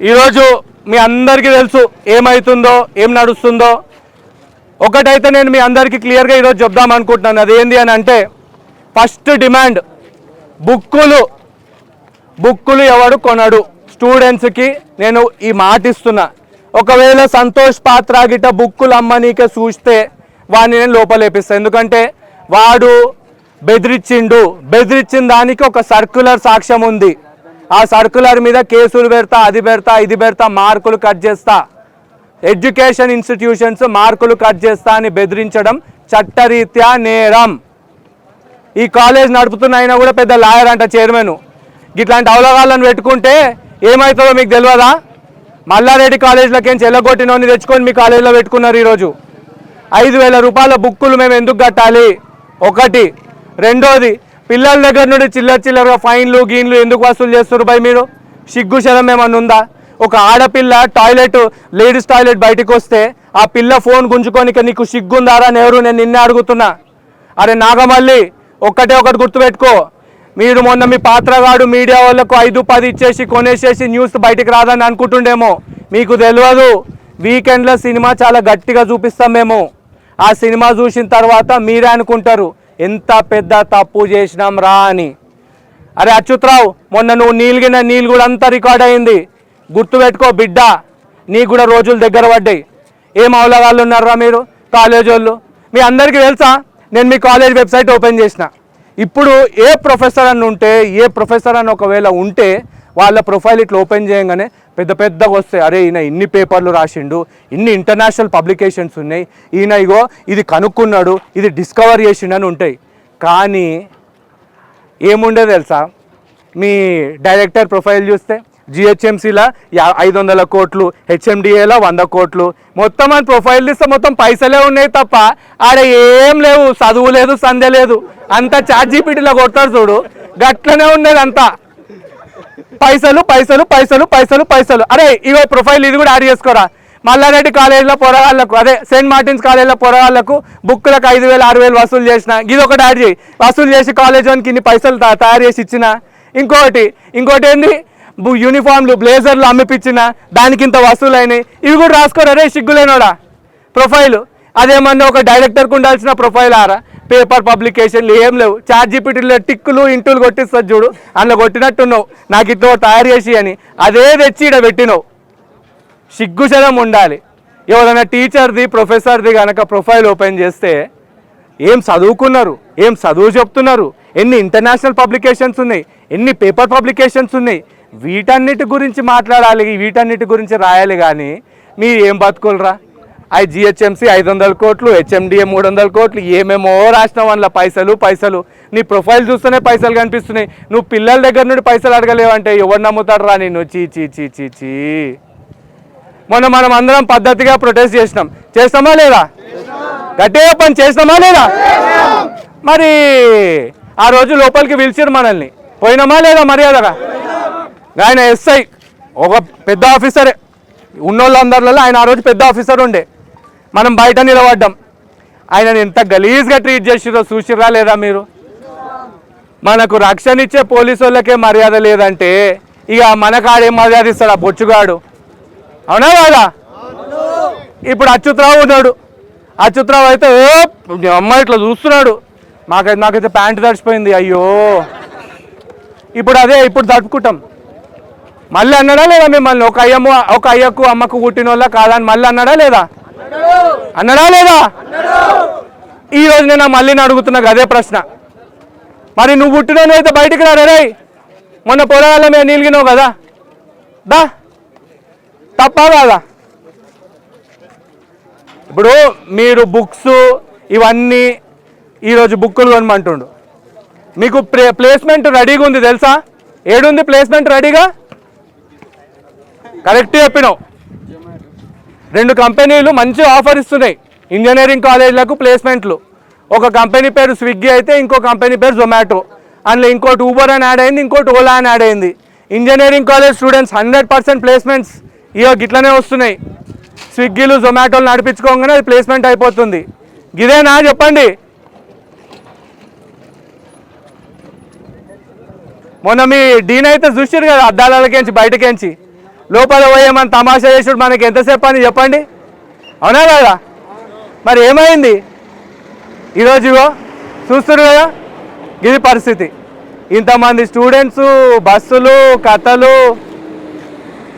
ఈరోజు మీ అందరికీ తెలుసు ఏమవుతుందో ఏం నడుస్తుందో. ఒకటైతే నేను మీ అందరికీ క్లియర్గా ఈరోజు చెప్దాం అనుకుంటున్నాను. అదేంటి అని అంటే ఫస్ట్ డిమాండ్ బుక్కులు ఎవడు కొనడు. స్టూడెంట్స్కి నేను ఈ మాట ఇస్తున్నా. ఒకవేళ సంతోష్ పాత్ర గిట్ట బుక్కులు అమ్మనీకే చూస్తే వాడిని నేను లోపలేపిస్తాను. ఎందుకంటే వాడు బెదిరించిన దానికి ఒక సర్క్యులర్ సాక్ష్యం ఉంది. ఆ సర్క్యులర్ మీద కేసులు పెడతా, అది పెడతా, ఇది పెడతా, మార్కులు కట్ చేస్తా, ఎడ్యుకేషన్ ఇన్స్టిట్యూషన్స్ మార్కులు కట్ చేస్తా అని బెదిరించడం చట్టరీత్యా నేరం. ఈ కాలేజ్ నడుపుతున్న అయినా కూడా పెద్ద లాయర్ అంట చైర్మన్. ఇట్లాంటి అవలగాళ్ళను పెట్టుకుంటే ఏమవుతుందో మీకు తెలియదా? మల్లారెడ్డి కాలేజీలకేం చెల్లగొట్టినోని తెచ్చుకొని మీ కాలేజీలో పెట్టుకున్నారు. ఈరోజు 5,000 రూపాయల బుక్కులు మేము ఎందుకు కట్టాలి? ఒకటి. రెండోది, పిల్లల దగ్గర నుండి చిల్లరగా ఫైన్లు గీన్లు ఎందుకు వసూలు చేస్తారు భయ్? మీరు సిగ్గు శరం ఏమన్నా ఉందా? ఒక ఆడపిల్ల లేడీస్ టాయిలెట్ బయటకు వస్తే ఆ పిల్ల ఫోన్ గుంజుకొని నీకు సిగ్గుందారా నెహ్రూ? నేను నిన్నే అడుగుతున్నా. అరే నాగమల్లి, ఒకటి గుర్తుపెట్టుకో. మీరు మొన్న మీ పాత్రగాడు మీడియా వాళ్ళకు 5-10 ఇచ్చేసి కొనేసేసి న్యూస్ బయటకు రాదని అనుకుంటుండేమో. మీకు తెలియదు, వీకెండ్లో సినిమా చాలా గట్టిగా చూపిస్తాం మేము. ఆ సినిమా చూసిన తర్వాత మీరే అనుకుంటారు ఎంత పెద్ద తప్పు చేసినాం రా అని. అరే అచ్యుతరావు, మొన్న నువ్వు నీళ్ళు కూడా అంతా రికార్డ్ అయింది. గుర్తుపెట్టుకో బిడ్డ, నీకు కూడా రోజులు దగ్గర పడ్డాయి. ఏం అవలగాళ్ళు ఉన్నారా మీరు కాలేజ్ వాళ్ళు? మీ అందరికీ తెలుసా, నేను మీ కాలేజ్ వెబ్సైట్ ఓపెన్ చేసిన. ఇప్పుడు ఏ ప్రొఫెసర్ అని ఒకవేళ ఉంటే వాళ్ళ ప్రొఫైల్ ఇట్లా ఓపెన్ చేయగానే పెద్దగా వస్తాయి. అరే ఈయన ఇన్ని పేపర్లు రాసిండు, ఇన్ని ఇంటర్నేషనల్ పబ్లికేషన్స్ ఉన్నాయి, ఈయన ఇగో ఇది కనుక్కున్నాడు, ఇది డిస్కవర్ చేసిండు అని ఉంటాయి. కానీ ఏముండే తెలుసా? మీ డైరెక్టర్ ప్రొఫైల్ చూస్తే జిహెచ్ఎంసీలో 500 కోట్లు, హెచ్ఎండిఏలో 100 కోట్లు, మొత్తం అని ప్రొఫైల్ తీస్తే మొత్తం పైసలే ఉన్నాయి తప్ప ఆడ ఏం లేవు. చదువు లేదు, సంధ్య లేదు. అంతా చాట్ జీపీటీలో కొడతారు చూడు, గట్లనే ఉండేది అంతా. పైసలు పైసలు పైసలు పైసలు పైసలు. అరే ఇగో ప్రొఫైల్ ఇది కూడా యాడ్ చేసుకోరా. మల్లారెడ్డి కాలేజీలో పొరగాళ్ళకు, అదే సెయింట్ మార్టిన్స్ కాలేజీలో పొరగాళ్ళకు బుక్కులకు 5,000-6,000 వసూలు చేసిన. ఇది ఒకటి యాడ్ చేయి. వసూలు చేసి కాలేజ్ వానికి ఇన్ని పైసలు తయారు చేసి ఇచ్చిన. ఇంకోటి ఏంది, యూనిఫామ్లు బ్లేజర్లు అమ్మిపించిన, దానికి ఇంత వసూలు అయినాయి. ఇవి కూడా రాసుకోరా రే సిగ్గులేనోడా ప్రొఫైలు. అదేమన్నా ఒక డైరెక్టర్కి ఉండాల్సిన ప్రొఫైల్ ఆరా? పేపర్ పబ్లికేషన్లు ఏం లేవు. చాట్ జీపీటీలో టిక్కులు ఇంటులు కొట్టిస్తుంది చూడు, అందులో కొట్టినట్టున్నావు నాకు ఇట్లా తయారు చేసి అని. అదే తెచ్చి ఇక్కడ పెట్టినావు. సిగ్గుశరం ఉండాలి. ఎవరైనా టీచర్ది ప్రొఫెసర్ది కనుక ప్రొఫైల్ ఓపెన్ చేస్తే ఏం చదువుకున్నారు, ఏం చదువు చెప్తున్నారు, ఎన్ని ఇంటర్నేషనల్ పబ్లికేషన్స్ ఉన్నాయి, ఎన్ని పేపర్ పబ్లికేషన్స్ ఉన్నాయి, వీటన్నిటి గురించి మాట్లాడాలి, వీటన్నిటి గురించి రాయాలి. కానీ మీరు ఏం బతుకులరా? జిహెచ్ఎంసీ 500 కోట్లు, హెచ్ఎండిఏ 300 కోట్లు, ఏమేమో రాసినావు అందులో పైసలు. నీ ప్రొఫైల్ చూస్తేనే పైసలు కనిపిస్తున్నాయి. నువ్వు పిల్లల దగ్గర నుండి పైసలు అడగలేవంటే ఎవరు నమ్ముతాడు రా నిన్ను? చీ. మొన్న మనం అందరం పద్ధతిగా ప్రొటెస్ట్ చేస్తామా లేదా? గట్టిగా పని చేస్తామా లేదా? మరి ఆ రోజు లోపలికి పిలిచిరు మనల్ని, పోయినామా లేదా మర్యాదగా? ఆయన ఎస్ఐ, ఒక పెద్ద ఆఫీసరే ఉన్నోళ్ళందరిలో ఆయన ఆ రోజు పెద్ద ఆఫీసర్ ఉండే. మనం బయట నిలబడ్డాం. ఆయనని ఎంత గలీజ్గా ట్రీట్ చేసిరో చూసిరా లేదా మీరు? మనకు రక్షణ ఇచ్చే పోలీసు వాళ్ళకే మర్యాద లేదంటే ఇక మనకాడేం మర్యాద ఇస్తాడు ఆ బొచ్చుగాడు? అవునా కాదా? ఇప్పుడు అచ్యుతరావు ఉన్నాడు. అచ్యుతరావు అయితే అమ్మాయి ఇట్లా చూస్తున్నాడు. నాకైతే ప్యాంటు తడిచిపోయింది, అయ్యో. ఇప్పుడు తడుపుకుంటాం. మళ్ళీ అన్నాడా లేదా మిమ్మల్ని? ఒక అయ్యకు అమ్మకు పుట్టిన వాళ్ళ కాదని మళ్ళీ అన్నాడా లేదా? ఈరోజు నేను మళ్ళీ అడుగుతున్నా అదే ప్రశ్న. మరి నువ్వు పుట్టినోని అయితే బయటికి రే. మొన్న పొలాల మీద నీలిగినావు కదా, దా. తప్పా కాదా? ఇప్పుడు మీరు బుక్స్ ఇవన్నీ ఈరోజు బుక్కులు కొనమంటుండు. మీకు ప్లేస్మెంట్ రెడీగా ఉంది తెలుసా? ఏడుంది ప్లేస్మెంట్ రెడీగా? కరెక్ట్ చెప్పినావు. 2 కంపెనీలు మంచి ఆఫర్ ఇస్తున్నాయి ఇంజనీరింగ్ కాలేజీలకు ప్లేస్మెంట్లు. ఒక కంపెనీ పేరు స్విగ్గీ అయితే ఇంకో కంపెనీ పేరు జొమాటో. అందులో ఇంకోటి ఊబర్ అని యాడ్ అయింది, ఇంకోటి ఓలా అని యాడ్ అయింది. ఇంజనీరింగ్ కాలేజ్ స్టూడెంట్స్ 100% ప్లేస్మెంట్స్ గిట్లనే వస్తున్నాయి. స్విగ్గీలు జొమాటోలు నడిపించుకోగానే అది ప్లేస్మెంట్ అయిపోతుంది. ఇదేనా చెప్పండి? మొన్న మీ డీన్ అయితే చూసారు కదా అద్దాలకేంచి బయటకేంచి లోపల పోయే మన తమాషా చేసుడు మనకి ఎంతసేపు అని చెప్పండి, అవునా కదా? మరి ఏమైంది ఈరోజు? ఇగో చూస్తున్నారు కదా, ఇది పరిస్థితి. ఇంతమంది స్టూడెంట్స్, బస్సులు, కథలు,